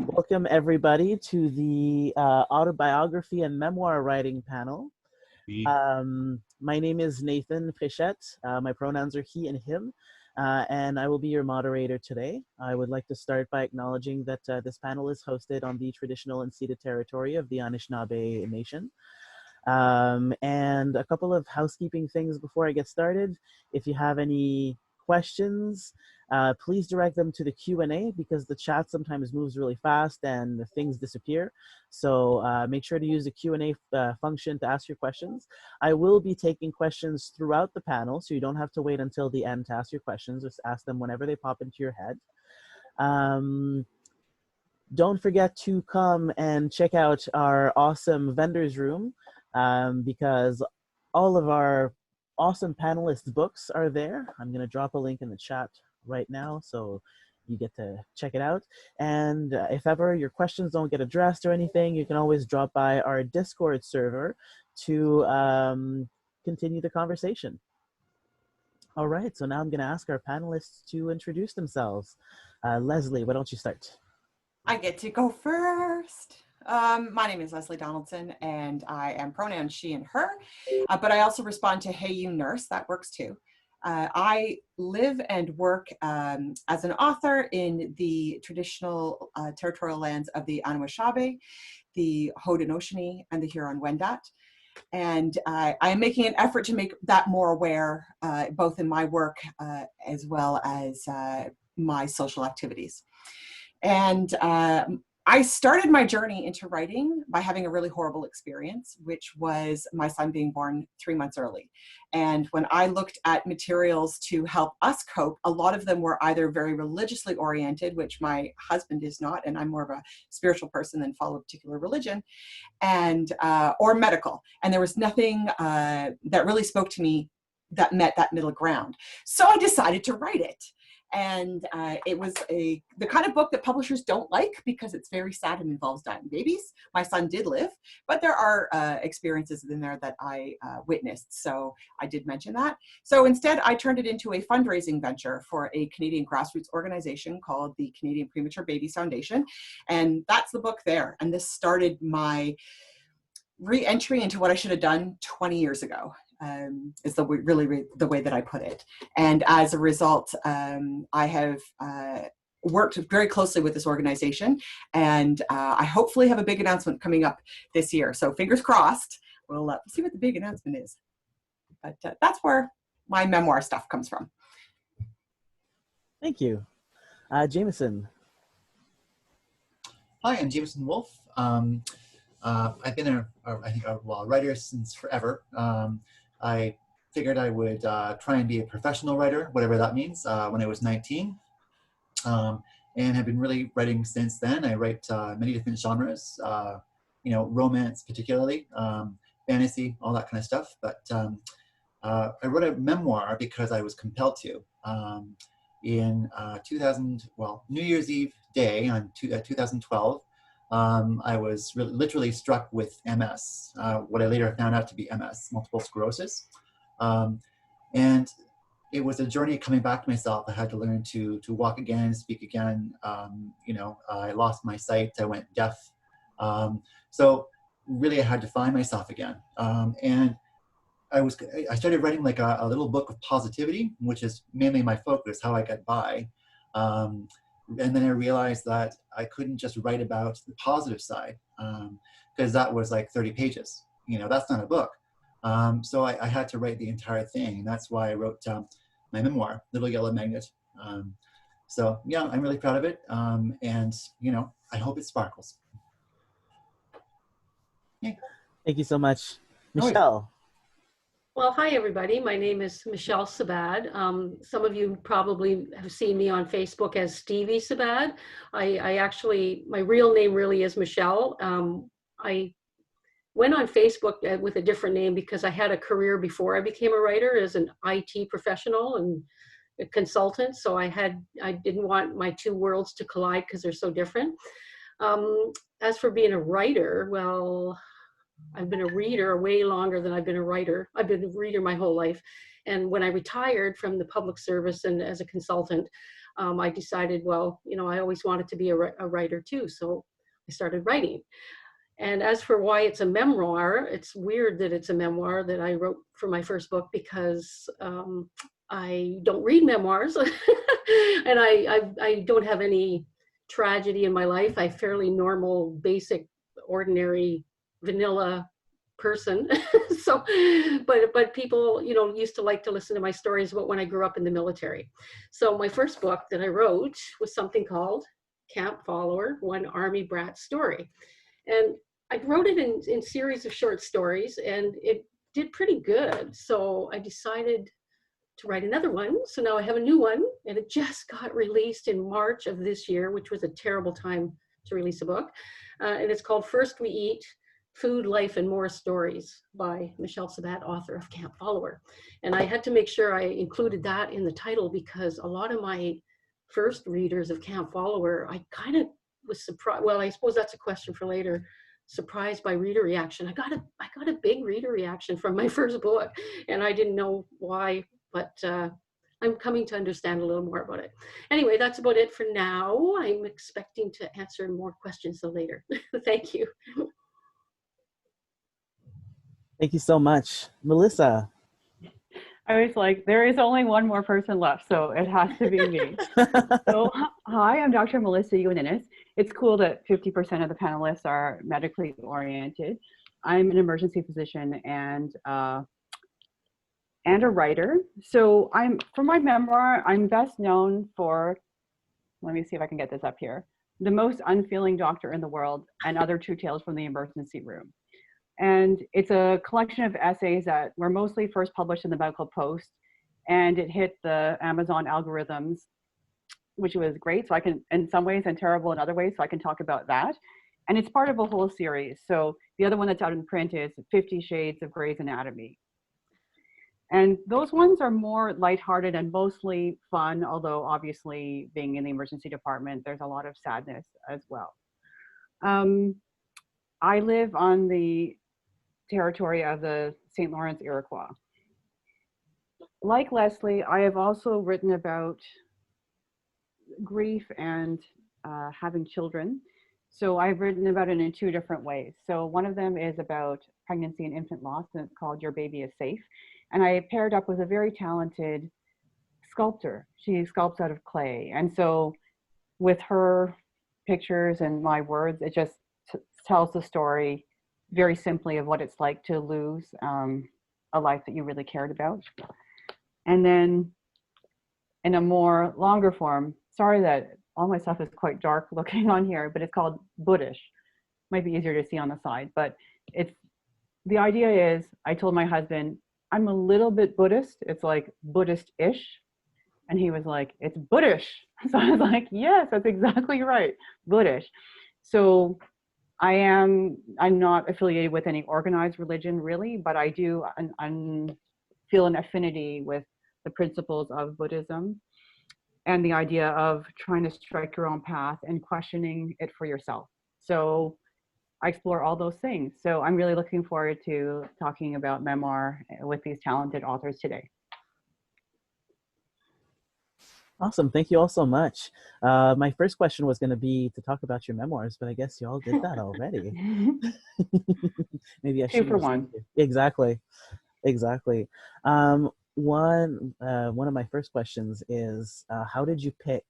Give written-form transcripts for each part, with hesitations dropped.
Welcome, everybody, to the autobiography and memoir writing panel. My name is Nathan Frichette. My pronouns are he and him, and I will be your moderator today. I would like to start by acknowledging that this panel is hosted on the traditional and ceded territory of the Anishinaabe Nation. And a couple of housekeeping things before I get started. If you have any questions, please direct them to the Q&A because the chat sometimes moves really fast and things disappear. So make sure to use the Q&A function to ask your questions. I will be taking questions throughout the panel, so you don't have to wait until the end to ask your questions. Just ask them whenever they pop into your head. Don't forget to come and check out our awesome vendors room because all of our awesome panelists' books are there. I'm going to drop a link in the chat right now so you get to check it out. And if ever your questions don't get addressed or anything, you can always drop by our Discord server to continue the conversation. All right, so now I'm going to ask our panelists to introduce themselves. Lesley, why don't you start? I get to go first. My name is Lesley Donaldson, and I am pronouns she and her, but I also respond to hey, you nurse. That works too. I live and work as an author in the traditional territorial lands of the Anishinaabeg, the Haudenosaunee, and the Huron-Wendat. And I am making an effort to make that more aware, both in my work as well as my social activities. And I started my journey into writing by having a really horrible experience, which was my son being born 3 months early. And when I looked at materials to help us cope, a lot of them were either very religiously oriented, which my husband is not, and I'm more of a spiritual person than follow a particular religion, and or medical. And there was nothing that really spoke to me that met that middle ground. So I decided to write it. And it was the kind of book that publishers don't like because it's very sad and involves dying babies. My son did live, but there are experiences in there that I witnessed. So I did mention that. So instead, I turned it into a fundraising venture for a Canadian grassroots organization called the Canadian Premature Babies Foundation. And that's the book there. And this started my re-entry into what I should have done 20 years ago. Is the way that I put it. And as a result, I have worked very closely with this organization, and I hopefully have a big announcement coming up this year. So fingers crossed, we'll see what the big announcement is. But that's where my memoir stuff comes from. Thank you. Jamieson. Hi, I'm Jamieson Wolf. I've been a writer since forever. I figured I would try and be a professional writer, whatever that means, when I was 19, and have been really writing since then. I write many different genres, romance particularly, fantasy, all that kind of stuff. But I wrote a memoir because I was compelled to. In New Year's Eve day on 2012, I was literally struck with MS, what I later found out to be MS, multiple sclerosis. And it was a journey coming back to myself. I had to learn to walk again, speak again. I lost my sight, I went deaf. So really I had to find myself again. And I started writing like a little book of positivity, which is mainly my focus, how I get by. And then I realized that I couldn't just write about the positive side because that was like 30 pages. That's not a book. So I had to write the entire thing. And that's why I wrote my memoir, Little Yellow Magnet. So yeah, I'm really proud of it. And I hope it sparkles. Yeah. Thank you so much. Michele. Well, hi, everybody. My name is Michele Sabad. Some of you probably have seen me on Facebook as Stevie Sabad. I actually, my real name really is Michele. I went on Facebook with a different name because I had a career before I became a writer as an IT professional and a consultant. So I didn't want my two worlds to collide because they're so different. As for being a writer, well, I've been a reader way longer than I've been a writer. I've been a reader my whole life. And when I retired from the public service and as a consultant, I decided, well, you know, I always wanted to be a writer too. So I started writing. And as for why it's a memoir, it's weird that it's a memoir that I wrote for my first book, because I don't read memoirs and I don't have any tragedy in my life. I'm fairly normal, basic, ordinary, vanilla person. So, but people, you know, used to like to listen to my stories about when I grew up in the military. So my first book that I wrote was something called Camp Follower, One Army Brat Story. And I wrote it in series of short stories, and it did pretty good. So I decided to write another one. So now I have a new one, and it just got released in March of this year, which was a terrible time to release a book. And it's called First We Eat, Food, Life, and More Stories by Michele Sabad, author of Camp Follower. And I had to make sure I included that in the title, because a lot of my first readers of Camp Follower, I kind of was surprised. Well, I suppose that's a question for later. Surprised by reader reaction. I got a big reader reaction from my first book, and I didn't know why, but I'm coming to understand a little more about it. Anyway, that's about it for now. I'm expecting to answer more questions later. Thank you. Thank you so much. Melissa. I was like, there is only one more person left, so it has to be me. So, hi, I'm Dr. Melissa Yuan-Innes. It's cool that 50% of the panelists are medically oriented. I'm an emergency physician and a writer. So for my memoir, I'm best known for, let me see if I can get this up here, The Most Unfeeling Doctor in the World and Other True Tales from the Emergency Room. And it's a collection of essays that were mostly first published in the Medical Post, and it hit the Amazon algorithms, which was great. So I can, in some ways, and terrible in other ways, so I can talk about that. And it's part of a whole series. So the other one that's out in print is 50 Shades of Grey's Anatomy. And those ones are more lighthearted and mostly fun, although obviously being in the emergency department, there's a lot of sadness as well. I live on the territory of the St. Lawrence Iroquois. Like Lesley, I have also written about grief and having children. So I've written about it in two different ways. So one of them is about pregnancy and infant loss, and it's called Your Baby is Safe. And I paired up with a very talented sculptor. She sculpts out of clay. And so with her pictures and my words, it just tells the story very simply of what it's like to lose a life that you really cared about. And then in a more longer form, sorry that all my stuff is quite dark looking on here, but it's called Buddhish. Might be easier to see on the side, but the idea is, I told my husband, I'm a little bit Buddhist. It's like Buddhist-ish. And he was like, it's Buddhish. So I was like, yes, that's exactly right, Buddhish. So I'm not affiliated with any organized religion really, but I do feel an affinity with the principles of Buddhism and the idea of trying to strike your own path and questioning it for yourself. So I explore all those things. So I'm really looking forward to talking about memoir with these talented authors today. Awesome. Thank you all so much. My first question was going to be to talk about your memoirs, but I guess you all did that already. Maybe I should. 2 for 1. Exactly. One of my first questions is, how did you pick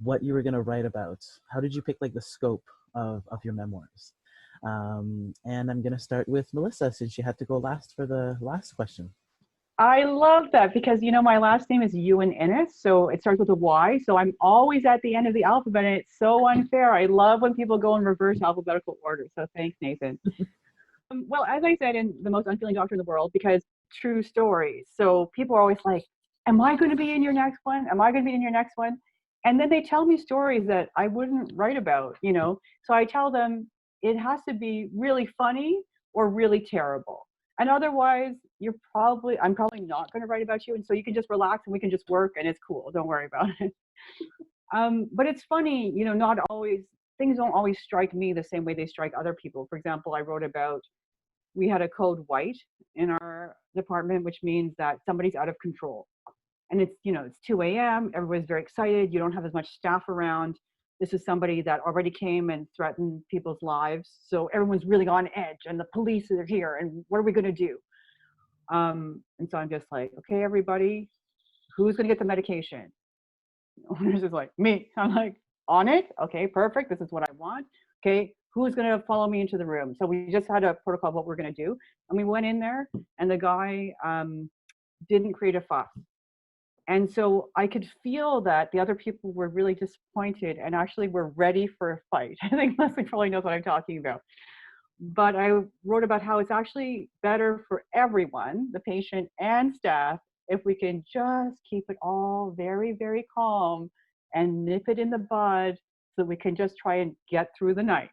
what you were going to write about? How did you pick like the scope of your memoirs? And I'm going to start with Melissa, since you had to go last for the last question. I love that because, you know, my last name is Yuan-Innes, so it starts with a Y. So I'm always at the end of the alphabet, and it's so unfair. I love when people go in reverse alphabetical order. So thanks, Nathan. Well, as I said, in The Most Unfeeling Doctor in the World, because true stories. So people are always like, am I going to be in your next one? Am I going to be in your next one? And then they tell me stories that I wouldn't write about, you know? So I tell them it has to be really funny or really terrible. And otherwise, I'm probably not going to write about you. And so you can just relax and we can just work and it's cool. Don't worry about it. But it's funny, you know, things don't always strike me the same way they strike other people. For example, I wrote about we had a code white in our department, which means that somebody's out of control. And it's, you know, it's 2 a.m. Everybody's very excited. You don't have as much staff around. This is somebody that already came and threatened people's lives. So everyone's really on edge, and the police are here, and what are we going to do? And so I'm just like, okay, everybody, who's going to get the medication? Nurse is like, me. I'm like, on it. Okay, perfect. This is what I want. Okay, who's going to follow me into the room? So we just had a protocol of what we're going to do. And we went in there, and the guy didn't create a fuss. And so I could feel that the other people were really disappointed and actually were ready for a fight. I think Lesley probably knows what I'm talking about. But I wrote about how it's actually better for everyone, the patient and staff, if we can just keep it all very, very calm and nip it in the bud so we can just try and get through the night.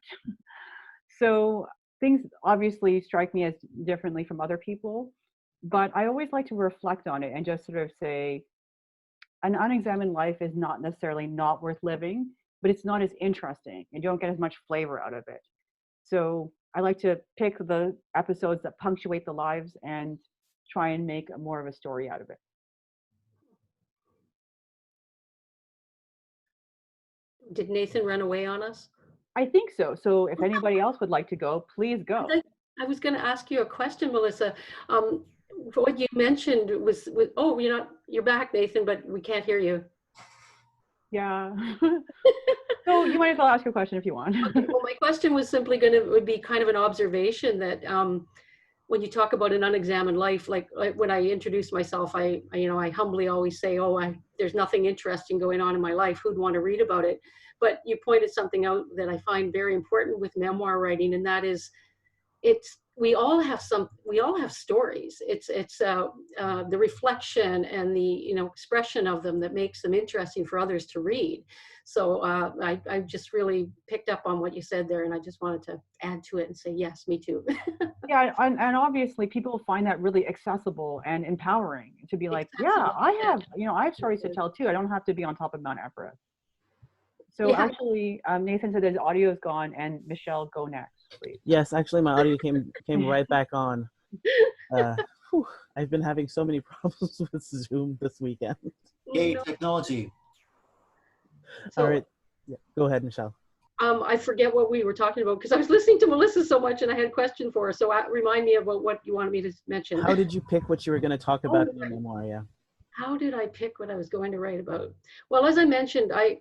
So things obviously strike me as differently from other people, but I always like to reflect on it and just sort of say, an unexamined life is not necessarily not worth living, but it's not as interesting. You don't get as much flavor out of it. So I like to pick the episodes that punctuate the lives and try and make more of a story out of it. Did Nathan run away on us? I think so. So if anybody else would like to go, please go. I was going to ask you a question, Melissa. What you mentioned was, oh, you're back, Nathan, but we can't hear you. Yeah. So you might as well ask your question if you want. Okay, well, my question was simply would be kind of an observation that when you talk about an unexamined life, like when I introduce myself, I humbly always say, oh, there's nothing interesting going on in my life. Who'd want to read about it? But you pointed something out that I find very important with memoir writing, and that is, we all have stories. It's the reflection and the expression of them that makes them interesting for others to read. So I just really picked up on what you said there, and I just wanted to add to it and say, yes, me too. Yeah, and obviously people find that really accessible and empowering to be like, yeah, I have stories to tell too. I don't have to be on top of Mount Everest. So yeah. Actually, Nathan said his audio is gone, and Michele, go next, please. Yes, actually, my audio came right back on. I've been having so many problems with Zoom this weekend. Yay, technology. So, all right, yeah, go ahead, Michele. I forget what we were talking about because I was listening to Melissa so much, and I had a question for her. So remind me about what you wanted me to mention. How did you pick what you were going to talk about in your memoir? Yeah. How did I pick what I was going to write about? Well, as I mentioned, I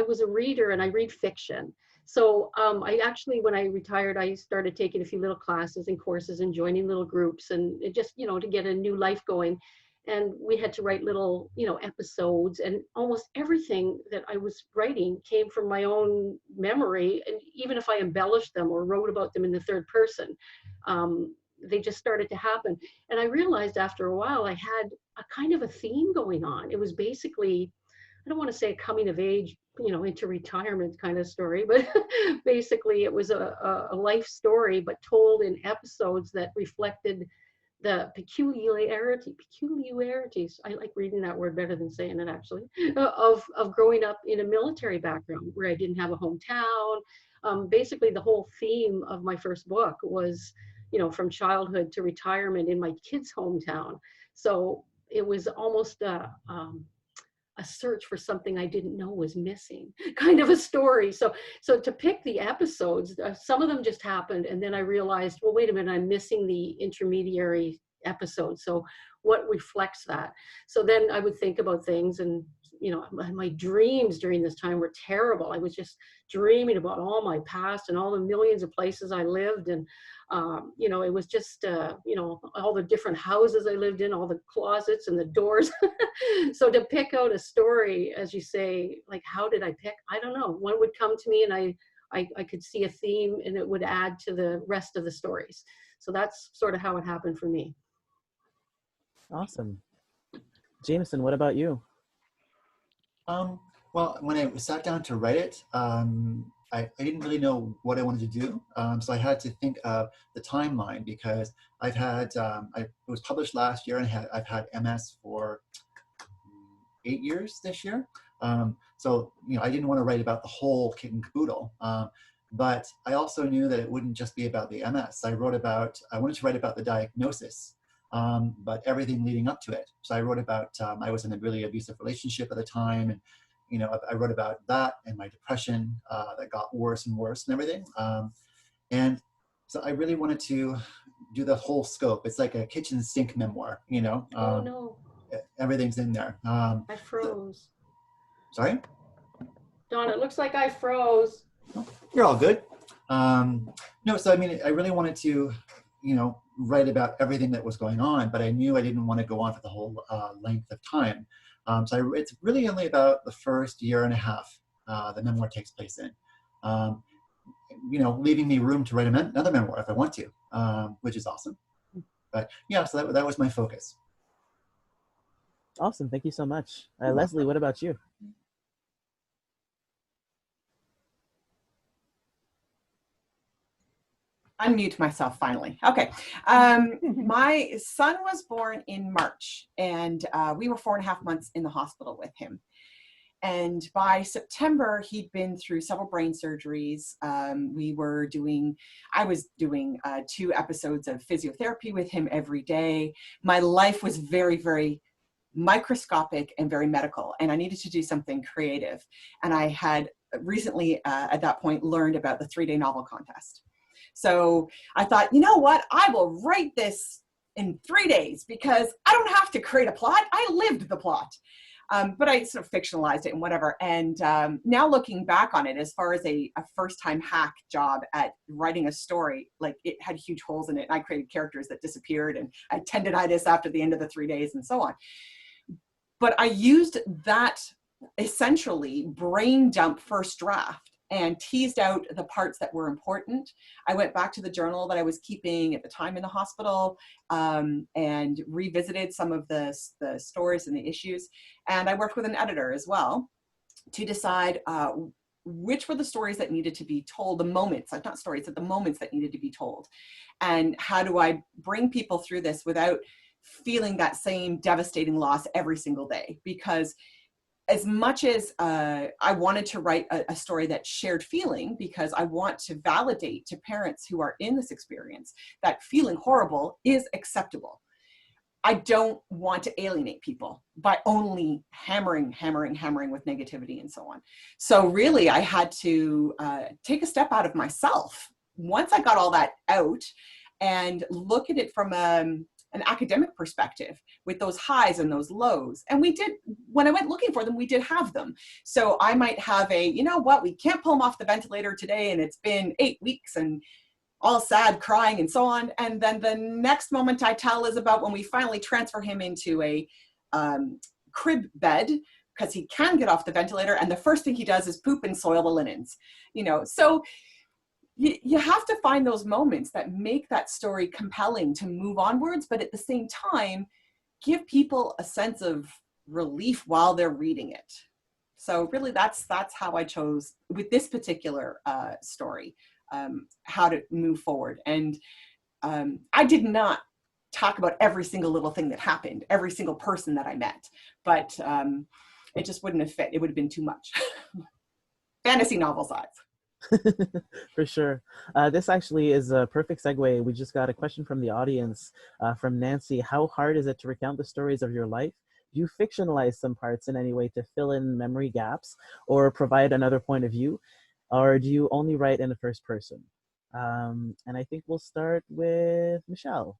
was a reader, and I read fiction. So I actually, when I retired, I started taking a few little classes and courses and joining little groups, and it just, to get a new life going. And we had to write little, episodes, and almost everything that I was writing came from my own memory. And even if I embellished them or wrote about them in the third person, they just started to happen. And I realized after a while I had a kind of a theme going on. It was basically, I don't want to say a coming of age, into retirement kind of story, but basically it was a life story, but told in episodes that reflected the peculiarities, I like reading that word better than saying it actually, of growing up in a military background where I didn't have a hometown. Basically the whole theme of my first book was, from childhood to retirement in my kid's hometown. So it was almost a search for something I didn't know was missing, kind of a story. So to pick the episodes, some of them just happened, and then I realized, well, wait a minute, I'm missing the intermediary episode. So what reflects that? So then I would think about things, and my dreams during this time were terrible. I was just dreaming about all my past and all the millions of places I lived, and it was just all the different houses I lived in, all the closets and the doors. So to pick out a story, as you say, like, how did I pick? I don't know. One would come to me, and I could see a theme, and it would add to the rest of the stories. So that's sort of how it happened for me. Awesome. Jamieson, what about you? Well, when I sat down to write it, I didn't really know what I wanted to do. So I had to think of the timeline, because I've had, it was published last year, and I've had MS for 8 years this year. So, I didn't want to write about the whole kit and caboodle. But I also knew that it wouldn't just be about the MS. I wanted to write about the diagnosis, but everything leading up to it. So I wrote about, I was in a really abusive relationship at the time, and I wrote about that and my depression that got worse and worse and everything. And so I really wanted to do the whole scope. It's like a kitchen sink memoir, Oh no, everything's in there. I froze. Sorry? Don, it looks like I froze. You're all good. No, so I mean, I really wanted to, write about everything that was going on, but I knew I didn't want to go on for the whole length of time. So it's really only about the first year and a half the memoir takes place in. Leaving me room to write another memoir if I want to, which is awesome. But yeah, so that was my focus. Awesome. Thank you so much. Lesley, what about you? Unmute myself finally. Okay. My son was born in March, and we were 4.5 months in the hospital with him. And by September, he'd been through several brain surgeries. I was doing 2 episodes of physiotherapy with him every day. My life was very, very microscopic and very medical, and I needed to do something creative. And I had recently, at that point, learned about the 3-day novel contest. So I thought, you know what, I will write this in 3 days because I don't have to create a plot. I lived the plot. But I sort of fictionalized it and whatever. And now looking back on it, as far as a first-time hack job at writing a story, like it had huge holes in it. I created characters that disappeared, and I had tendinitis after the end of the 3 days and so on. But I used that essentially brain dump first draft and teased out the parts that were important. I went back to the journal that I was keeping at the time in the hospital and revisited some of the stories and the issues. And I worked with an editor as well to decide which were the stories that needed to be told, the moments, not stories, but the moments that needed to be told. And how do I bring people through this without feeling that same devastating loss every single day? Because as much as I wanted to write a story that shared feeling, because I want to validate to parents who are in this experience that feeling horrible is acceptable. I don't want to alienate people by only hammering with negativity and so on. So really, I had to take a step out of myself once I got all that out and look at it from an academic perspective with those highs and those lows. And we did, when I went looking for them, we did have them. So I might have you know what, we can't pull him off the ventilator today and it's been 8 weeks and all sad, crying and so on. And then the next moment I tell is about when we finally transfer him into a crib bed because he can get off the ventilator. And the first thing he does is poop and soil the linens, so you have to find those moments that make that story compelling to move onwards, but at the same time, give people a sense of relief while they're reading it. So really that's how I chose with this particular story, how to move forward. And I did not talk about every single little thing that happened, every single person that I met, but it just wouldn't have fit. It would have been too much. Fantasy novel size. For sure. This actually is a perfect segue. We just got a question from the audience from Nancy. How hard is it to recount the stories of your life? Do you fictionalize some parts in any way to fill in memory gaps or provide another point of view? Or do you only write in the first person? And I think we'll start with Michele.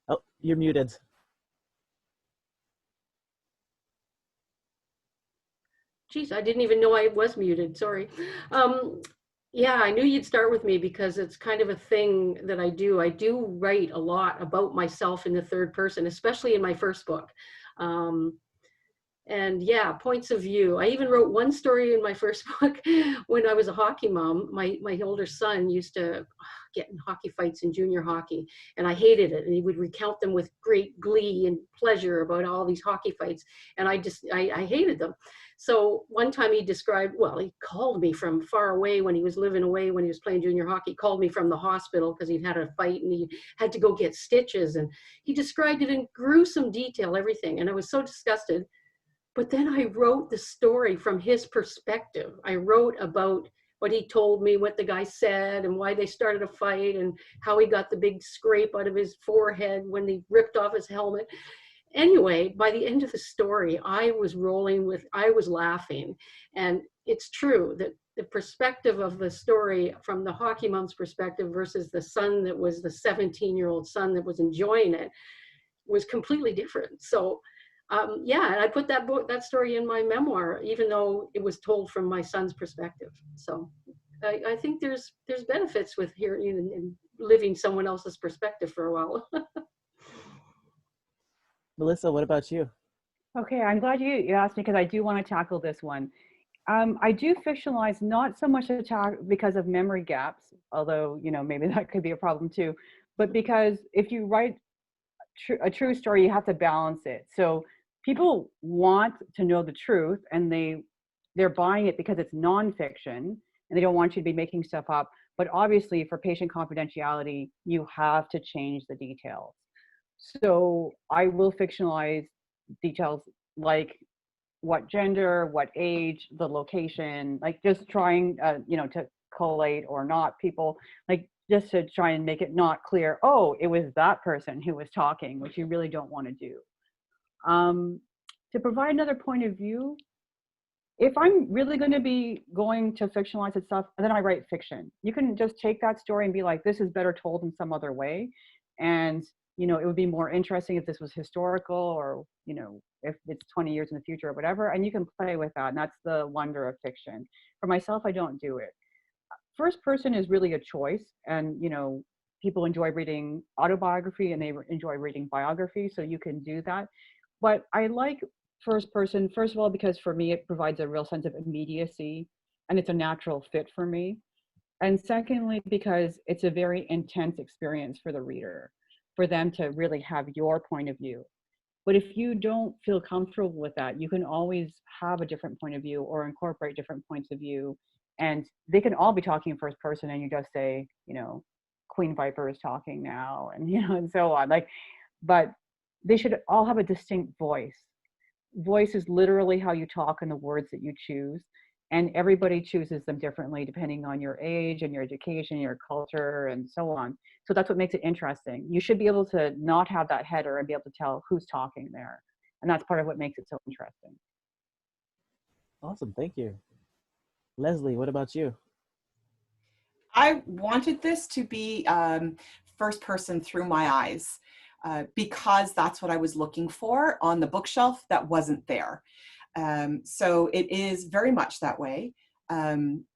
Oh, you're muted. Geez, I didn't even know I was muted. Sorry. Yeah, I knew you'd start with me because it's kind of a thing that I do. I do write a lot about myself in the third person, especially in my first book. And yeah, points of view. I even wrote one story in my first book when I was a hockey mom. My older son used to get in hockey fights in junior hockey, and I hated it. And he would recount them with great glee and pleasure about all these hockey fights. And I hated them. So one time he called me from far away when he was living away, when he was playing junior hockey, called me from the hospital because he'd had a fight and he had to go get stitches. And he described it in gruesome detail, everything. And I was so disgusted But then I wrote the story from his perspective. I wrote about what he told me, what the guy said, and why they started a fight, and how he got the big scrape out of his forehead when he ripped off his helmet. Anyway, by the end of the story, I was laughing. And it's true that the perspective of the story from the hockey mom's perspective versus the son that was the 17-year-old son that was enjoying it was completely different. So yeah, and I put that story in my memoir, even though it was told from my son's perspective. So I think there's benefits with hearing and living someone else's perspective for a while. Melissa, what about you? Okay, I'm glad you asked me because I do want to tackle this one. I do fictionalize, not so much because of memory gaps, although, you know, maybe that could be a problem too, but because if you write a true story, you have to balance it. So people want to know the truth, and they're buying it because it's nonfiction, and they don't want you to be making stuff up. But obviously, for patient confidentiality, you have to change the details. So I will fictionalize details like what gender, what age, the location, like just trying, you know, to collate or not people, like just to try and make it not clear, oh, it was that person who was talking, which you really don't want to do. To provide another point of view, if I'm really going to be going to fictionalize it stuff, then I write fiction. You can just take that story and be like, this is better told in some other way. And, you know, it would be more interesting if this was historical, or, you know, if it's 20 years in the future or whatever, and you can play with that. And that's the wonder of fiction. For myself, I don't do it. First person is really a choice. And, you know, people enjoy reading autobiography and they enjoy reading biography. So you can do that. But I like first person, first of all, because for me, it provides a real sense of immediacy and it's a natural fit for me. And secondly, because it's a very intense experience for the reader, for them to really have your point of view. But if you don't feel comfortable with that, you can always have a different point of view or incorporate different points of view. And they can all be talking in first person, and you just say, you know, Queen Viper is talking now, and, you know, and so on. Like, but they should all have a distinct voice. Voice is literally how you talk and the words that you choose. And everybody chooses them differently depending on your age and your education, your culture, and so on. So that's what makes it interesting. You should be able to not have that header and be able to tell who's talking there. And that's part of what makes it so interesting. Awesome, thank you. Lesley, what about you? I wanted this to be first person through my eyes because that's what I was looking for on the bookshelf that wasn't there. So it is very much that way.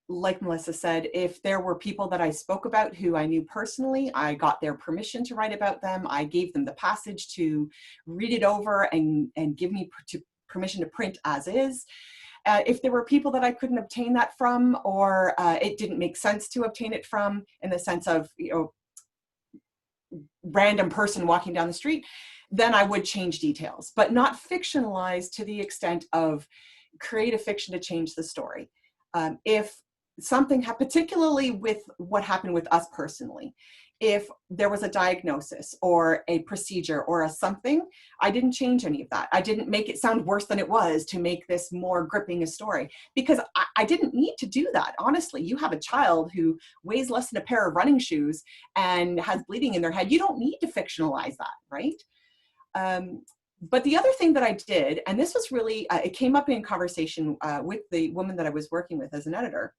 Like Melissa said, if there were people that I spoke about who I knew personally, I got their permission to write about them. I gave them the passage to read it over and give me permission to print as is. If there were people that I couldn't obtain that from, or it didn't make sense to obtain it from, in the sense of, you know, random person walking down the street, then I would change details, but not fictionalize to the extent of creative fiction to change the story. If something, particularly with what happened with us personally, if there was a diagnosis or a procedure or a something, I didn't change any of that. I didn't make it sound worse than it was to make this more gripping a story, because I didn't need to do that. Honestly, you have a child who weighs less than a pair of running shoes and has bleeding in their head. You don't need to fictionalize that, right? But the other thing that I did, and this was really, it came up in conversation with the woman that I was working with as an editor,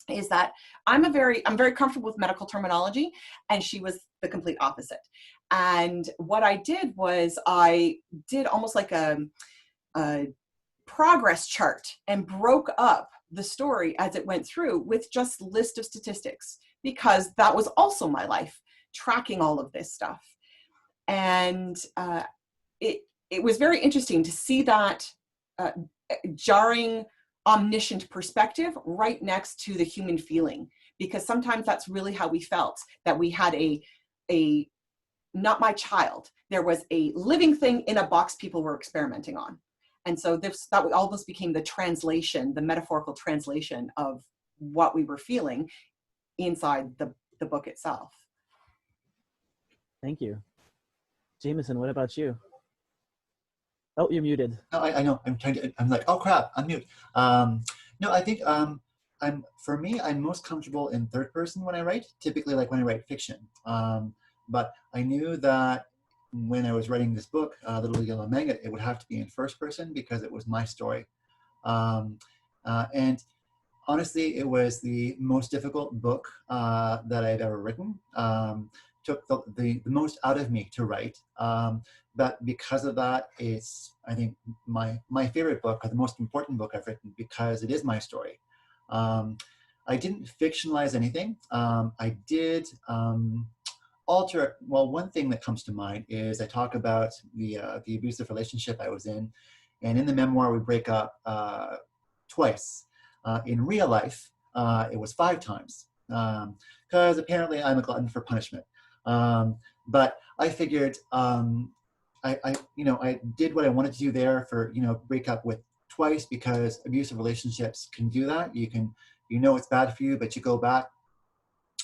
is that I'm very comfortable with medical terminology, and she was the complete opposite. And what I did was I did almost like a progress chart and broke up the story as it went through with just list of statistics, because that was also my life, tracking all of this stuff. And it was very interesting to see that jarring, omniscient perspective right next to the human feeling, because sometimes that's really how we felt, that we had a not my child, there was a living thing in a box people were experimenting on. And so that almost became the translation, the metaphorical translation of what we were feeling inside the book itself. Thank you. Jamieson, what about you? Oh, you're muted. No, I know. I'm like, oh crap, I'm mute. No, I think for me, I'm most comfortable in third person when I write, typically like when I write fiction. But I knew that when I was writing this book, Little Yellow Maggot, it would have to be in first person because it was my story. And honestly, it was the most difficult book that I've ever written. Took the most out of me to write. But because of that, it's, I think, my favorite book, or the most important book I've written, because it is my story. I didn't fictionalize anything. I did alter, well, one thing that comes to mind is I talk about the abusive relationship I was in. And in the memoir, we break up twice. In real life, it was 5 times, because apparently I'm a glutton for punishment. But I figured I did what I wanted to do there for, break up with twice, because abusive relationships can do that. It's bad for you, but you go back.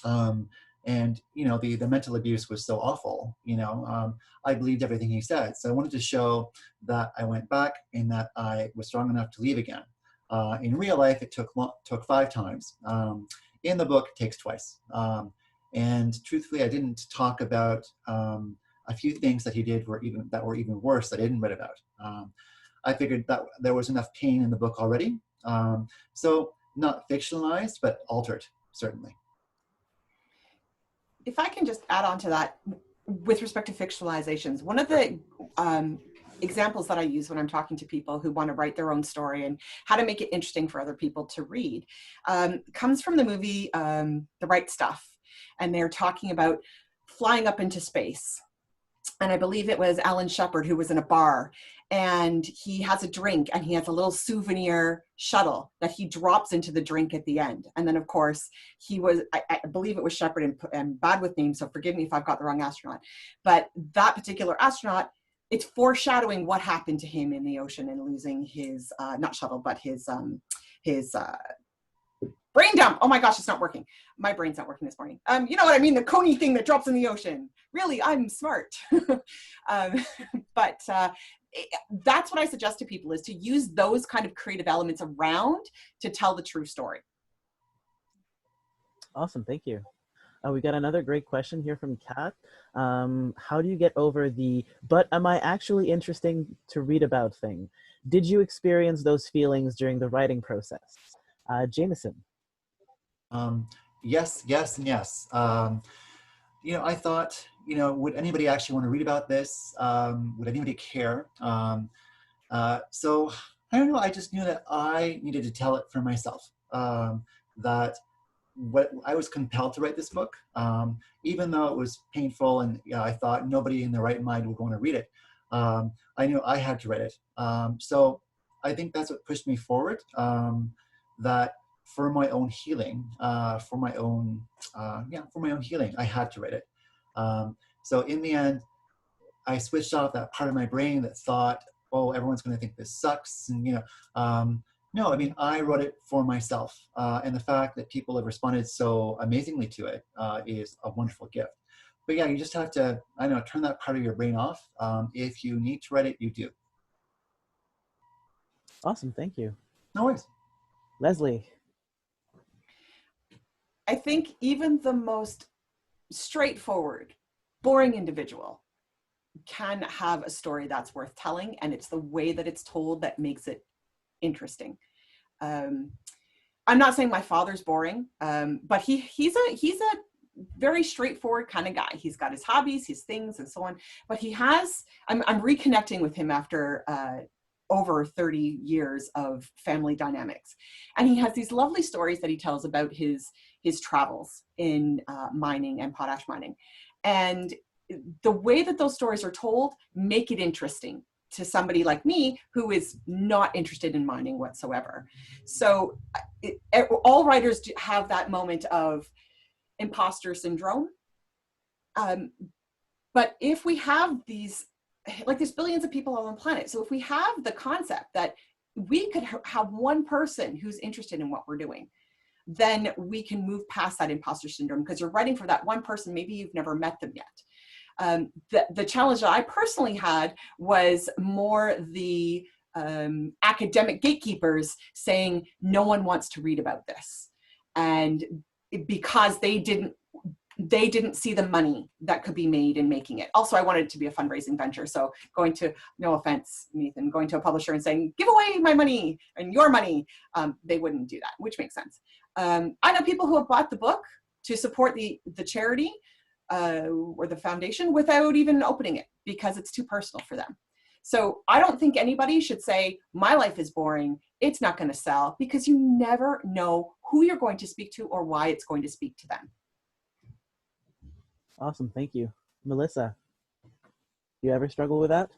And the mental abuse was so awful. I believed everything he said. So I wanted to show that I went back and that I was strong enough to leave again. In real life, it took 5 times. In the book, it takes twice. And truthfully, I didn't talk about a few things that he did that were even worse that I didn't write about. I figured that there was enough pain in the book already. So not fictionalized, but altered, certainly. If I can just add on to that, with respect to fictionalizations, one of the examples that I use when I'm talking to people who want to write their own story and how to make it interesting for other people to read comes from the movie The Right Stuff. And they're talking about flying up into space. And I believe it was Alan Shepard who was in a bar, and he has a drink and he has a little souvenir shuttle that he drops into the drink at the end. And then of course I believe it was Shepard, and bad with names, so forgive me if I've got the wrong astronaut, but that particular astronaut, it's foreshadowing what happened to him in the ocean and losing his, not shuttle, but his brain dump. Oh my gosh, it's not working. My brain's not working this morning. You know what I mean? The coney thing that drops in the ocean. Really, I'm smart. But that's what I suggest to people, is to use those kind of creative elements around to tell the true story. Awesome, thank you. We got another great question here from Kat. How do you get over the, but am I actually interesting to read about thing? Did you experience those feelings during the writing process? Jamieson. Yes, and yes. I thought, would anybody actually want to read about this? Would anybody care? So I don't know, I just knew that I needed to tell it for myself, that I was compelled to write this book, even though it was painful and I thought nobody in their right mind would want to read it. I knew I had to write it. So I think that's what pushed me forward, that for my own healing, for my own healing, I had to write it. So in the end, I switched off that part of my brain that thought, oh, everyone's going to think this sucks. And, no, I mean, I wrote it for myself. And the fact that people have responded so amazingly to it is a wonderful gift. But yeah, you just have to, turn that part of your brain off. If you need to write it, you do. Awesome, thank you. No worries. Lesley. I think even the most straightforward, boring individual can have a story that's worth telling, and it's the way that it's told that makes it interesting. I'm not saying my father's boring, but he's a very straightforward kind of guy. He's got his hobbies, his things, and so on. But I'm reconnecting with him after over 30 years of family dynamics, and he has these lovely stories that he tells about his travels in mining and potash mining, and the way that those stories are told make it interesting to somebody like me who is not interested in mining whatsoever. So all writers have that moment of imposter syndrome. But if we have these, like there's billions of people on the planet. So if we have the concept that we could have one person who's interested in what we're doing, then we can move past that imposter syndrome, because you're writing for that one person. Maybe you've never met them yet. The challenge that I personally had was more the academic gatekeepers saying no one wants to read about this, and because they didn't see the money that could be made in making it. Also, I wanted it to be a fundraising venture. So going to, no offense, Nathan, going to a publisher and saying, give away my money and your money, they wouldn't do that, which makes sense. I know people who have bought the book to support the charity or the foundation without even opening it because it's too personal for them. So I don't think anybody should say, my life is boring, it's not going to sell, because you never know who you're going to speak to or why it's going to speak to them. Awesome, thank you. Melissa, do you ever struggle with that?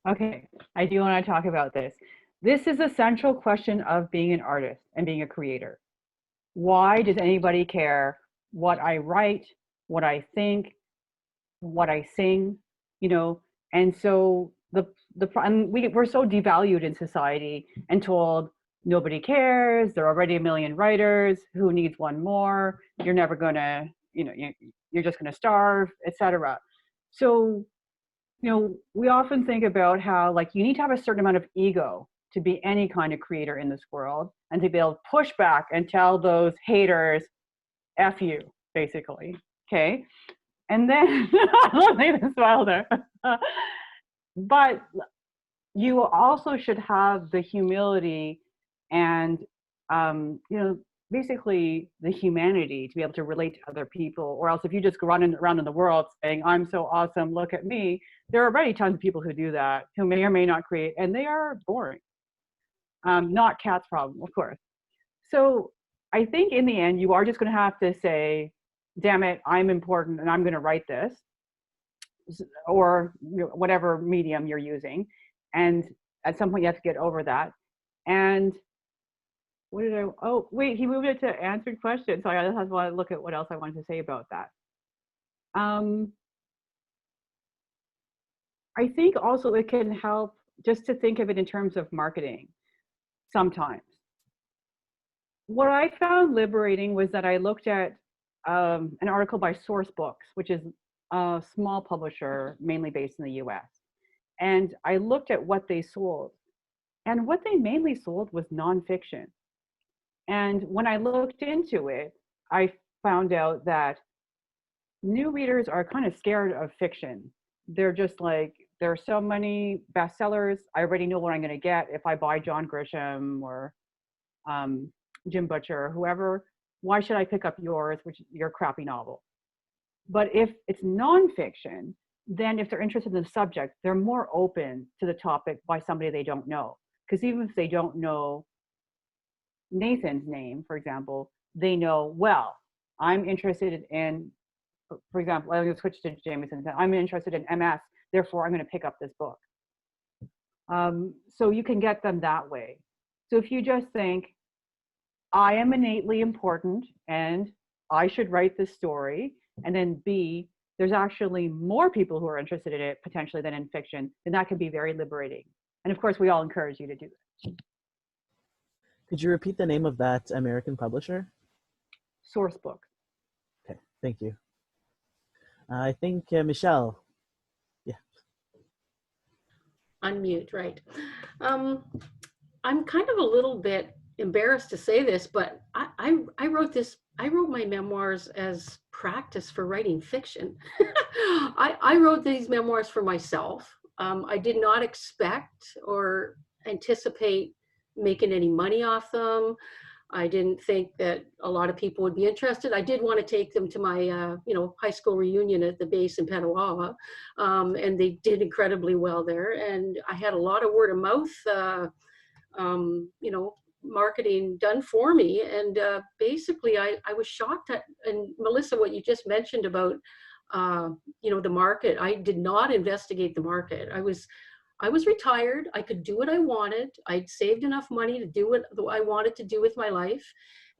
Okay, I do want to talk about this. This is a central question of being an artist and being a creator. Why does anybody care what I write, what I think, what I sing, you know? And so we're so devalued in society and told nobody cares, there are already a million writers, who needs one more, you're never gonna, you know, you're just gonna starve, etc. So, you know, we often think about how, like, you need to have a certain amount of ego to be any kind of creator in this world, and to be able to push back and tell those haters, F you, basically, okay? And then, I love Nathan smile there. But you also should have the humility and, you know, basically the humanity to be able to relate to other people. Or else if you just go running around in the world saying, I'm so awesome, look at me, there are already tons of people who do that, who may or may not create, and they are boring. Not Kat's problem, of course. So I think in the end, you are just going to have to say, damn it, I'm important and I'm going to write this, or whatever medium you're using. And at some point you have to get over that. And what did oh, wait, he moved it to answered questions. So I just have to look at what else I wanted to say about that. I think also it can help just to think of it in terms of marketing sometimes. What I found liberating was that I looked at an article by Source Books, which is a small publisher mainly based in the US. And I looked at what they sold. And what they mainly sold was nonfiction. And when I looked into it, I found out that new readers are kind of scared of fiction. They're just like, there are so many bestsellers, I already know what I'm going to get if I buy John Grisham or Jim Butcher or whoever. Why should I pick up yours, which is your crappy novel? But if it's nonfiction, then if they're interested in the subject, they're more open to the topic by somebody they don't know. Because even if they don't know Nathan's name, for example, they know, well, I'm interested in, for example, I'm going to switch to Jamieson. I'm interested in MS, therefore I'm going to pick up this book. So you can get them that way. So if you just think, I am innately important and I should write this story, and then B, there's actually more people who are interested in it potentially than in fiction, then that can be very liberating. And of course, we all encourage you to do that. Could you repeat the name of that American publisher? Source Books. Okay, thank you. I think Michele. Yeah. Unmute, right. I'm kind of a little bit embarrassed to say this, but I wrote my memoirs as practice for writing fiction. I wrote these memoirs for myself. I did not expect or anticipate making any money off them. I didn't think that a lot of people would be interested. I did want to take them to my high school reunion at the base in Petawawa, and they did incredibly well there. And I had a lot of word of mouth, marketing done for me. And basically I was shocked at, and Melissa, what you just mentioned about, the market, I did not investigate the market. I was retired. I could do what I wanted. I'd saved enough money to do what I wanted to do with my life.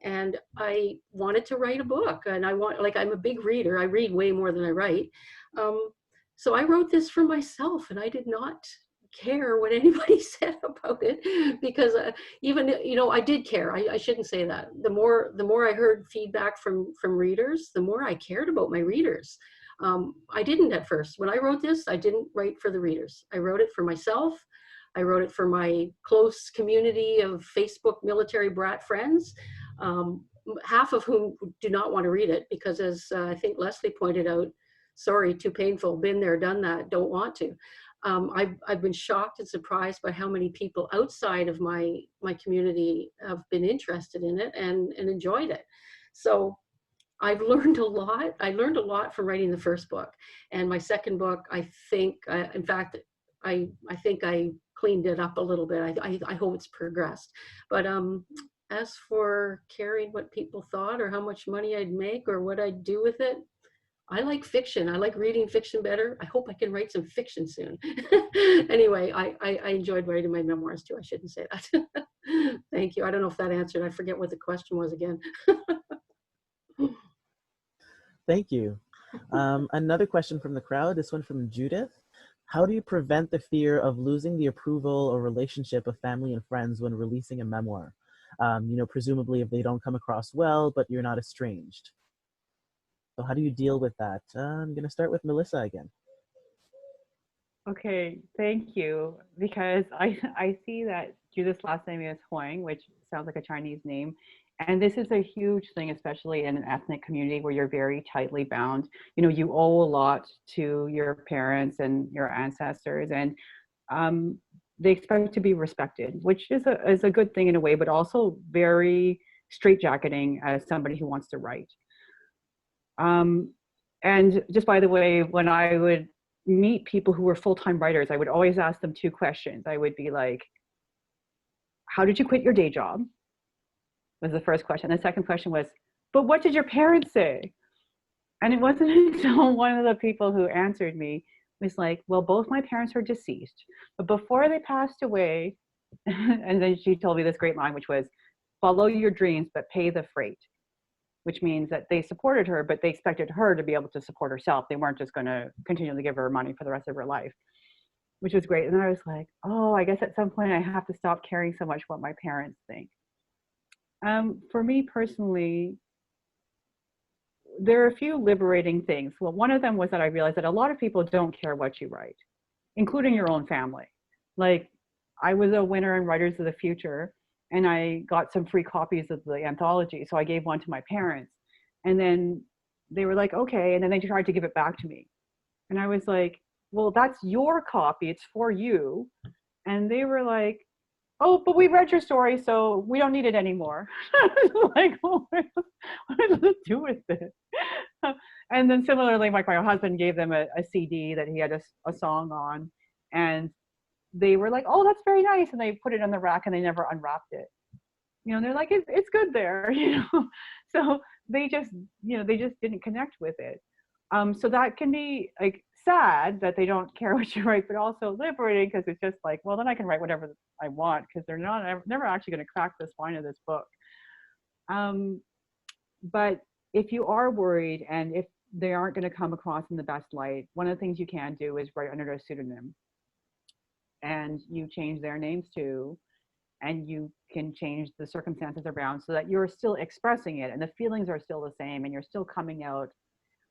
And I wanted to write a book. And I'm a big reader. I read way more than I write. So I wrote this for myself, and I did not care what anybody said about it, because I did care. I shouldn't say that. The more I heard feedback from readers, the more I cared about my readers. I didn't at first. When I wrote this, I didn't write for the readers. I wrote it for myself. I wrote it for my close community of Facebook military brat friends, half of whom do not want to read it because, as I think Lesley pointed out, sorry, too painful, been there, done that, don't want to. I've been shocked and surprised by how many people outside of my community have been interested in it and enjoyed it. So I've learned a lot. I learned a lot from writing the first book, and my second book, I think, in fact, I think I cleaned it up a little bit. I hope it's progressed. But as for caring what people thought or how much money I'd make or what I'd do with it, I like fiction. I like reading fiction better. I hope I can write some fiction soon. Anyway, I enjoyed writing my memoirs too. I shouldn't say that. Thank you. I don't know if that answered. I forget what the question was again. Thank you. Another question from the crowd, this one from Judith. How do you prevent the fear of losing the approval or relationship of family and friends when releasing a memoir? Presumably if they don't come across well, but you're not estranged. So how do you deal with that? I'm going to start with Melissa again. Okay, thank you. Because I see that Judith's last name is Huang, which sounds like a Chinese name. And this is a huge thing, especially in an ethnic community where you're very tightly bound. You owe a lot to your parents and your ancestors, and they expect to be respected, which is a good thing in a way, but also very straitjacketing as somebody who wants to write. And just by the way, when I would meet people who were full-time writers, I would always ask them two questions. I would be like, how did you quit your day job? Was the first question. The second question was, but what did your parents say? And it wasn't until one of the people who answered me was like, well, both my parents are deceased, but before they passed away, and then she told me this great line, which was, follow your dreams, but pay the freight, which means that they supported her, but they expected her to be able to support herself. They weren't just going to continually give her money for the rest of her life, which was great. And I was like, oh, I guess at some point I have to stop caring so much what my parents think. For me personally, there are a few liberating things. Well, one of them was that I realized that a lot of people don't care what you write, including your own family. Like, I was a winner in Writers of the Future, and I got some free copies of the anthology. So I gave one to my parents, and then they were like, okay. And then they tried to give it back to me. And I was like, well, that's your copy. It's for you. And they were like, oh, but we read your story, so we don't need it anymore. Like, what does it do with it? And then similarly, my husband gave them a CD that he had a song on, and they were like, oh, that's very nice. And they put it on the rack and they never unwrapped it. They're like, it's good there, So they just didn't connect with it. So that can be like sad that they don't care what you write, but also liberating, because it's just like, well, then I can write whatever I want, because they're never actually going to crack the spine of this book. But if you are worried and if they aren't going to come across in the best light, one of the things you can do is write under a pseudonym, and you change their names too, and you can change the circumstances around so that you're still expressing it and the feelings are still the same and you're still coming out,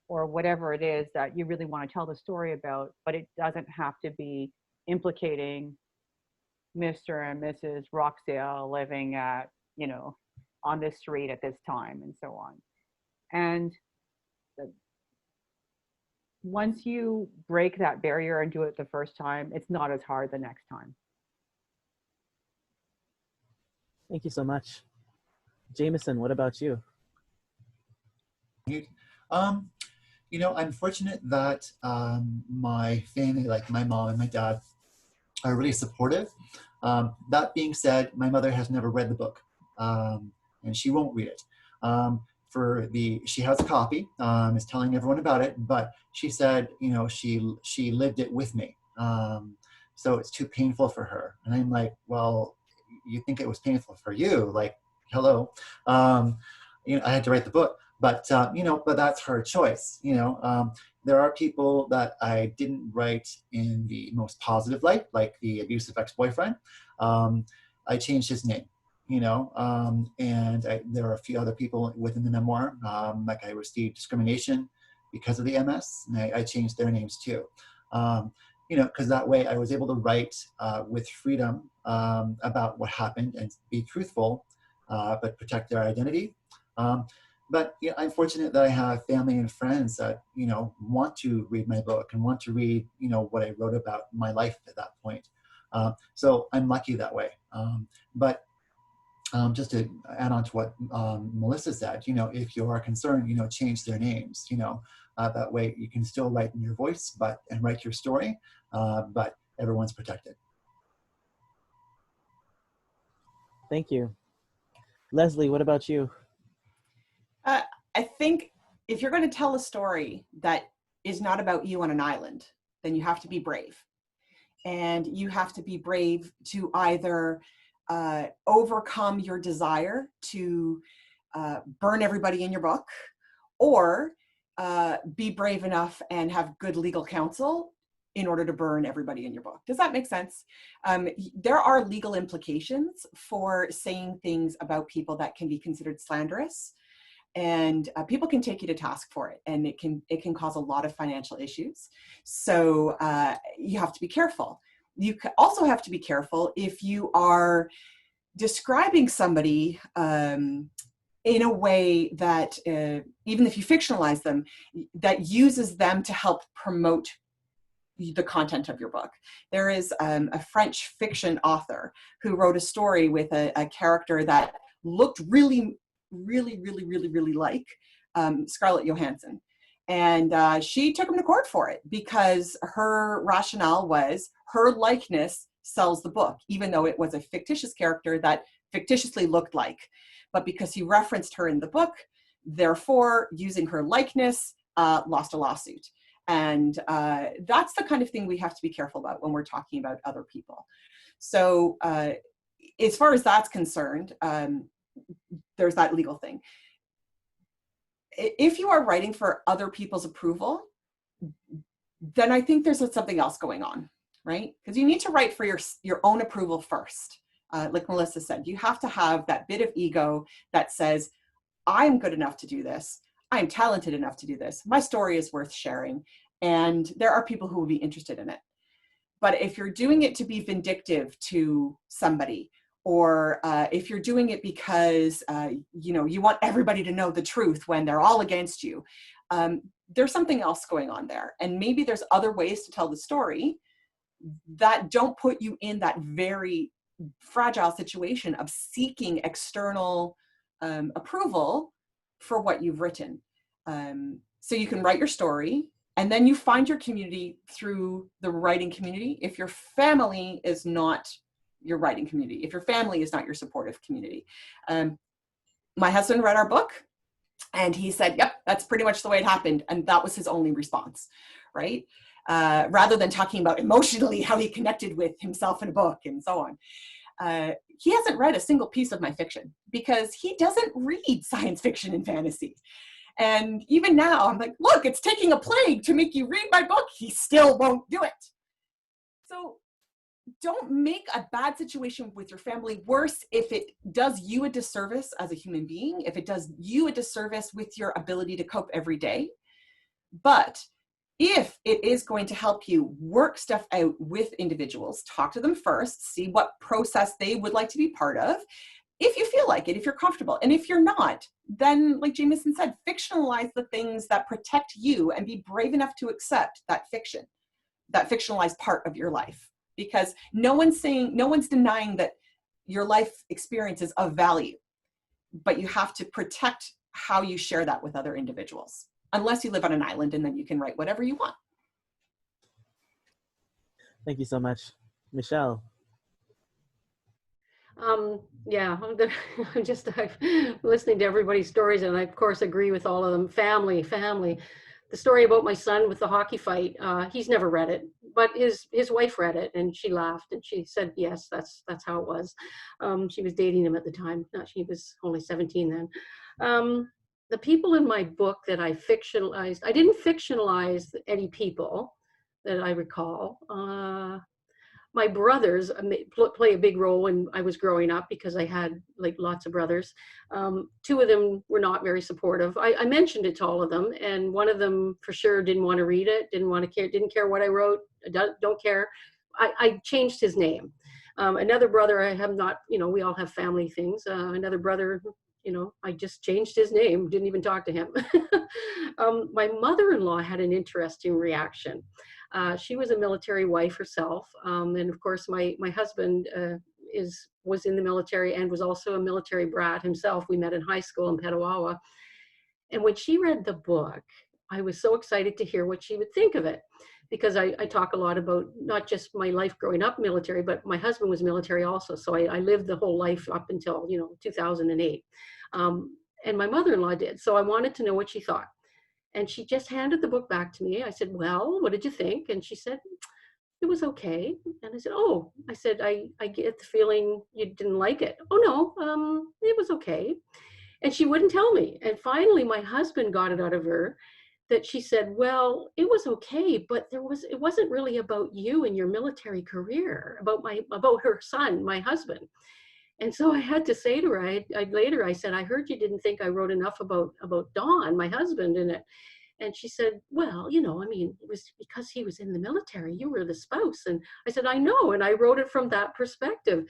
or whatever it is that you really want to tell the story about, but it doesn't have to be implicating Mr. and Mrs. Roxdale living at, on this street at this time, and so on. And once you break that barrier and do it the first time, it's not as hard the next time. Thank you so much. Jamieson, what about you? I'm fortunate that my family, like my mom and my dad, are really supportive. That being said, my mother has never read the book, and she won't read it. She has a copy, is telling everyone about it, but she said, she lived it with me. So it's too painful for her. And I'm like, well, you think it was painful for you? Like, hello. I had to write the book. But, but that's her choice. There are people that I didn't write in the most positive light, like the abusive ex-boyfriend. I changed his name, and there are a few other people within the memoir. Like I received discrimination because of the MS, and I changed their names too. You know, because that way I was able to write with freedom about what happened and be truthful, but protect their identity. But you know, I'm fortunate that I have family and friends that, you know, want to read my book and want to read, you know, what I wrote about my life at that point. So I'm lucky that way. But just to add on to what Melissa said, you know, if you are concerned, you know, change their names, you know, that way you can still write in your voice, and write your story, but everyone's protected. Thank you. Lesley, what about you? I think if you're going to tell a story that is not about you on an island, then you have to be brave. And you have to be brave to either overcome your desire to burn everybody in your book, or be brave enough and have good legal counsel in order to burn everybody in your book. Does that make sense? There are legal implications for saying things about people that can be considered slanderous, and people can take you to task for it, and it can cause a lot of financial issues. So you have to be careful. You also have to be careful if you are describing somebody in a way that, even if you fictionalize them, that uses them to help promote the content of your book. There is a French fiction author who wrote a story with a character that looked really like Scarlett Johansson. And she took him to court for it because her rationale was her likeness sells the book, even though it was a fictitious character that fictitiously looked like. But because he referenced her in the book, therefore using her likeness, lost a lawsuit. And that's the kind of thing we have to be careful about when we're talking about other people. So as far as that's concerned, there's that legal thing. If you are writing for other people's approval, then I think there's something else going on, right? Because you need to write for your own approval first. Like Melissa said, you have to have that bit of ego that says, I'm good enough to do this. I'm talented enough to do this. My story is worth sharing. And there are people who will be interested in it. But if you're doing it to be vindictive to somebody, or if you're doing it because you know, you want everybody to know the truth when they're all against you, there's something else going on there. And maybe there's other ways to tell the story that don't put you in that very fragile situation of seeking external approval for what you've written. So you can write your story, and then you find your community through the writing community. If your family is not your writing community, if your family is not your supportive community. My husband read our book and he said, yep, that's pretty much the way it happened. And that was his only response, right? Rather than talking about emotionally how he connected with himself in a book and so on. He hasn't read a single piece of my fiction because he doesn't read science fiction and fantasy. And even now I'm like, look, it's taking a plague to make you read my book. He still won't do it. So don't make a bad situation with your family worse if it does you a disservice as a human being, if it does you a disservice with your ability to cope every day. But if it is going to help you work stuff out with individuals, talk to them first, see what process they would like to be part of. If you feel like it, if you're comfortable, and if you're not, then like Jamieson said, fictionalize the things that protect you and be brave enough to accept that fiction, that fictionalized part of your life. Because no one's denying that your life experience is of value, but you have to protect how you share that with other individuals, unless you live on an island and then you can write whatever you want. Thank you so much. Michele. Yeah, I'm just listening to everybody's stories, and I of course agree with all of them. Family. The story about my son with the hockey fight, he's never read it, but his wife read it and she laughed and she said, yes, that's how it was. She was dating him at the time. She was only 17 then. The people in my book that I fictionalized, I didn't fictionalize any people that I recall. my brothers play a big role when I was growing up because I had like lots of brothers. Two of them were not very supportive. I mentioned it to all of them, and one of them for sure didn't want to read it, didn't care what I wrote, don't care. I changed his name. Another brother, I have not, we all have family things. Another brother, I just changed his name, didn't even talk to him. My mother-in-law had an interesting reaction. She was a military wife herself. And of course, my husband was in the military and was also a military brat himself. We met in high school in Petawawa. And when she read the book, I was so excited to hear what she would think of it. Because I talk a lot about not just my life growing up military, but my husband was military also. So I lived the whole life up until, 2008. And my mother-in-law did. So I wanted to know what she thought. And she just handed the book back to me. I said, well, what did you think? And she said, it was okay. And I said, oh, I get the feeling you didn't like it. Oh, no, it was okay. And she wouldn't tell me. And finally, my husband got it out of her that she said, well, it was okay, but it wasn't really about you and your military career, about her son, my husband. And so I had to say to her, later I said, I heard you didn't think I wrote enough about Don, my husband, in it. And she said, well, it was because he was in the military. You were the spouse. And I said, I know. And I wrote it from that perspective.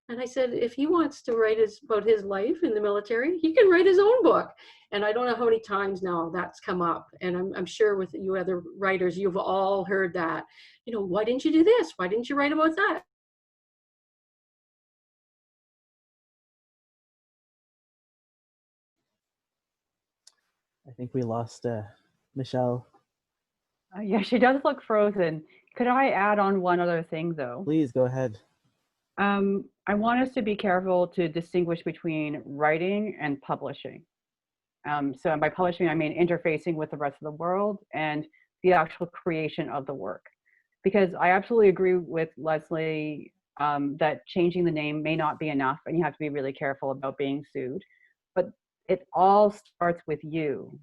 And I said, if he wants to write about his life in the military, he can write his own book. And I don't know how many times now that's come up. And I'm sure with you other writers, you've all heard that. Why didn't you do this? Why didn't you write about that? I think we lost Michele. Yeah, she does look frozen. Could I add on one other thing, though? Please go ahead. I want us to be careful to distinguish between writing and publishing. So by publishing, I mean interfacing with the rest of the world and the actual creation of the work. Because I absolutely agree with Lesley that changing the name may not be enough, and you have to be really careful about being sued. But it all starts with you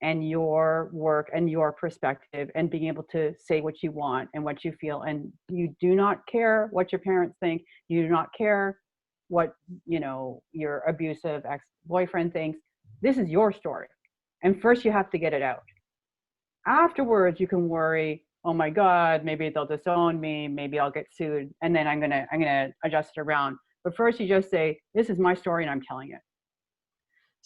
and your work and your perspective and being able to say what you want and what you feel. And you do not care what your parents think. You do not care what, your abusive ex-boyfriend thinks. This is your story. And first you have to get it out. Afterwards, you can worry, oh my God, maybe they'll disown me. Maybe I'll get sued. And then I'm gonna adjust it around. But first you just say, this is my story and I'm telling it.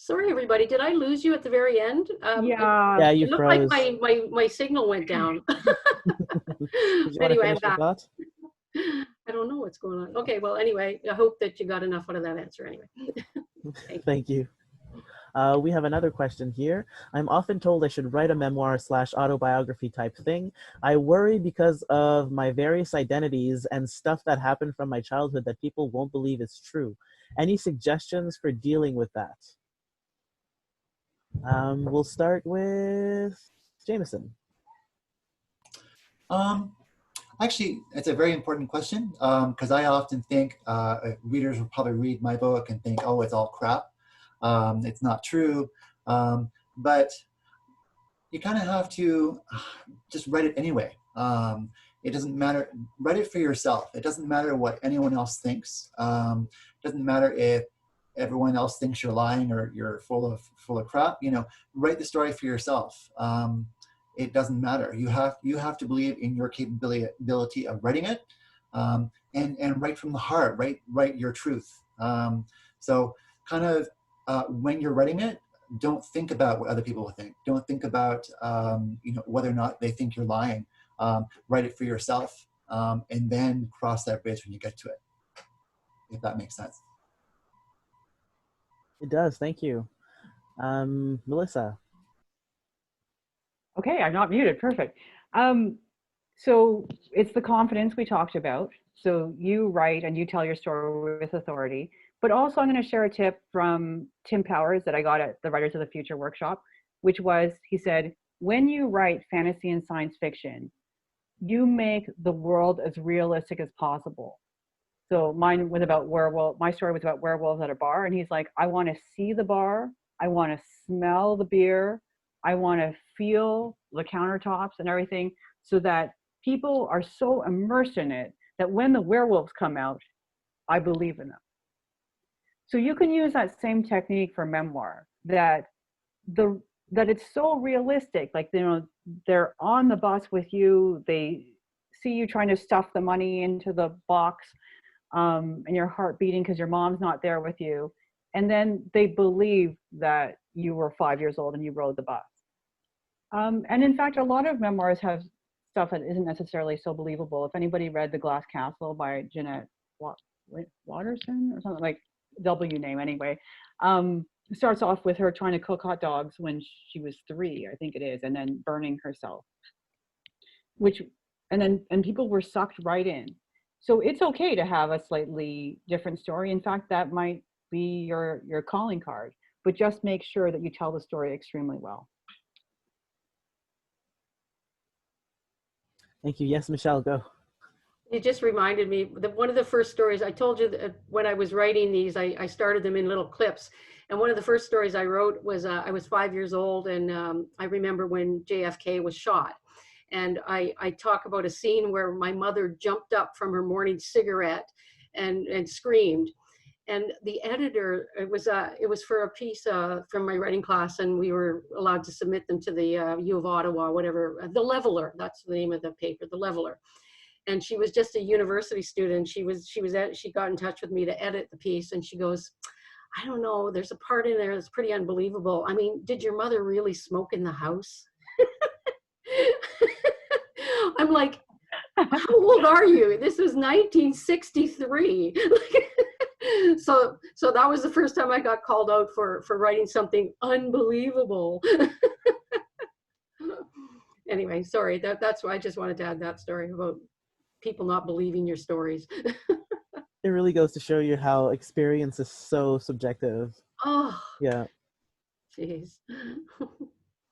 Sorry, everybody. Did I lose you at the very end? Yeah, you froze. It looked like my signal went down. Anyway, I'm back. I don't know what's going on. Okay, well, anyway, I hope that you got enough out of that answer anyway. Thank you. We have another question here. I'm often told I should write a memoir / autobiography type thing. I worry because of my various identities and stuff that happened from my childhood that people won't believe is true. Any suggestions for dealing with that? We'll start with Jamieson. Actually, it's a very important question because I often think readers will probably read my book and think, oh, it's all crap. It's not true. But you kind of have to just write it anyway. It doesn't matter. Write it for yourself. It doesn't matter what anyone else thinks. It doesn't matter if everyone else thinks you're lying or you're full of crap. Write the story for yourself. It doesn't matter. You have to believe in your capability of writing it, and write from the heart. Write your truth. So kind of when you're writing it, don't think about what other people will think. Don't think about whether or not they think you're lying. Write it for yourself, and then cross that bridge when you get to it. If that makes sense. It does. Thank you, Melissa. Okay, I'm not muted. Perfect. So it's the confidence we talked about. So you write and you tell your story with authority. But also I'm going to share a tip from Tim Powers that I got at the Writers of the Future workshop, which was, he said, when you write fantasy and science fiction, you make the world as realistic as possible. So mine was about werewolves. My story was about werewolves at a bar. And he's like, I want to see the bar. I want to smell the beer. I want to feel the countertops and everything so that people are so immersed in it that when the werewolves come out, I believe in them. So you can use that same technique for memoir, that it's so realistic. Like, you know, they're on the bus with you, they see you trying to stuff the money into the box, and your heart beating because your mom's not there with you. And then they believe that you were 5 years old and you rode the bus. And in fact, a lot of memoirs have stuff that isn't necessarily so believable. If anybody read The Glass Castle by Jeanette Watterson or something, like W name anyway, it starts off with her trying to cook hot dogs when she was 3, I think it is, and then burning herself, and people were sucked right in. So it's okay to have a slightly different story. In fact, that might be your calling card, but just make sure that you tell the story extremely well. Thank you. Yes, Michele, go. It just reminded me that one of the first stories I told you that when I was writing these, I started them in little clips. And one of the first stories I wrote was I was 5 years old, and I remember when JFK was shot. And I talk about a scene where my mother jumped up from her morning cigarette and screamed. And the editor, it was for a piece from my writing class, and we were allowed to submit them to the U of Ottawa, whatever, the Leveler, that's the name of the paper, the Leveler. And she was just a university student. She got in touch with me to edit the piece, and she goes, I don't know, there's a part in there that's pretty unbelievable. I mean, did your mother really smoke in the house? I'm like, how old are you? This was 1963. So that was the first time I got called out for writing something unbelievable. Anyway, sorry, that's why I just wanted to add that story about people not believing your stories. It really goes to show you how experience is so subjective. Oh, yeah. Jeez.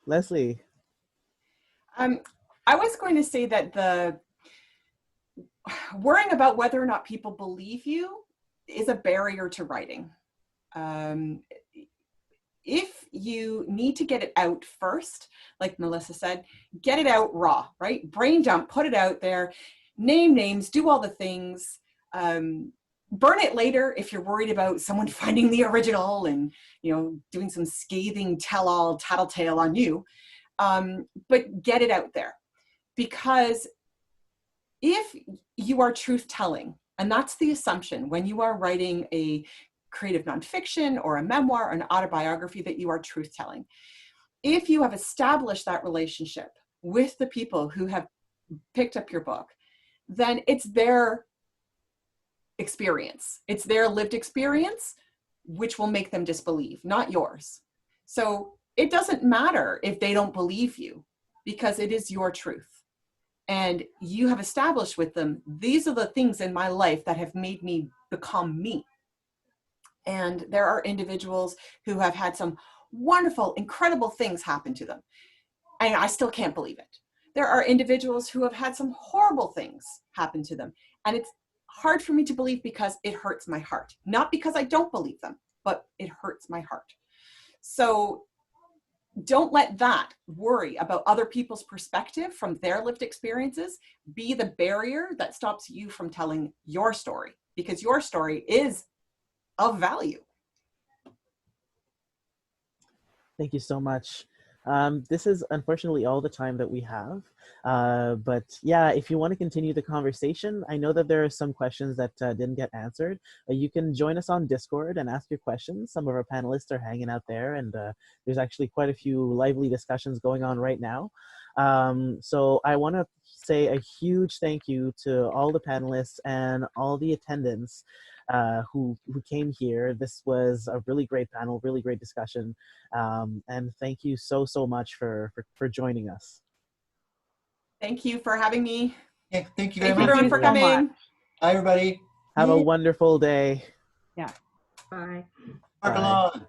Lesley. I was going to say that the worrying about whether or not people believe you is a barrier to writing. If you need to get it out first, like Melissa said, get it out raw, right? Brain dump, put it out there, name names, do all the things. Burn it later if you're worried about someone finding the original and, you know, doing some scathing tell-all tattletale on you. But get it out there, because if you are truth-telling, and that's the assumption when you are writing a creative nonfiction or a memoir or an autobiography, that you are truth-telling. If you have established that relationship with the people who have picked up your book, then it's their experience. It's their lived experience, which will make them disbelieve, not yours. So it doesn't matter if they don't believe you, because it is your truth. And you have established with them, these are the things in my life that have made me become me. And there are individuals who have had some wonderful, incredible things happen to them, and I still can't believe it. There are individuals who have had some horrible things happen to them, and it's hard for me to believe because it hurts my heart. Not because I don't believe them, but it hurts my heart. So don't let that worry about other people's perspective from their lived experiences be the barrier that stops you from telling your story, because your story is of value. Thank you so much. This is unfortunately all the time that we have. But yeah, if you want to continue the conversation, I know that there are some questions that didn't get answered. You can join us on Discord and ask your questions. Some of our panelists are hanging out there, and there's actually quite a few lively discussions going on right now. So I want to say a huge thank you to all the panelists and all the attendants who came here. This was a really great panel, really great discussion. And thank you so much for joining us. Thank you for having me. Yeah, thank you very Thank you much. everyone for coming. Bye, everybody. Have a wonderful day. Yeah. Bye. Mark Bye. along.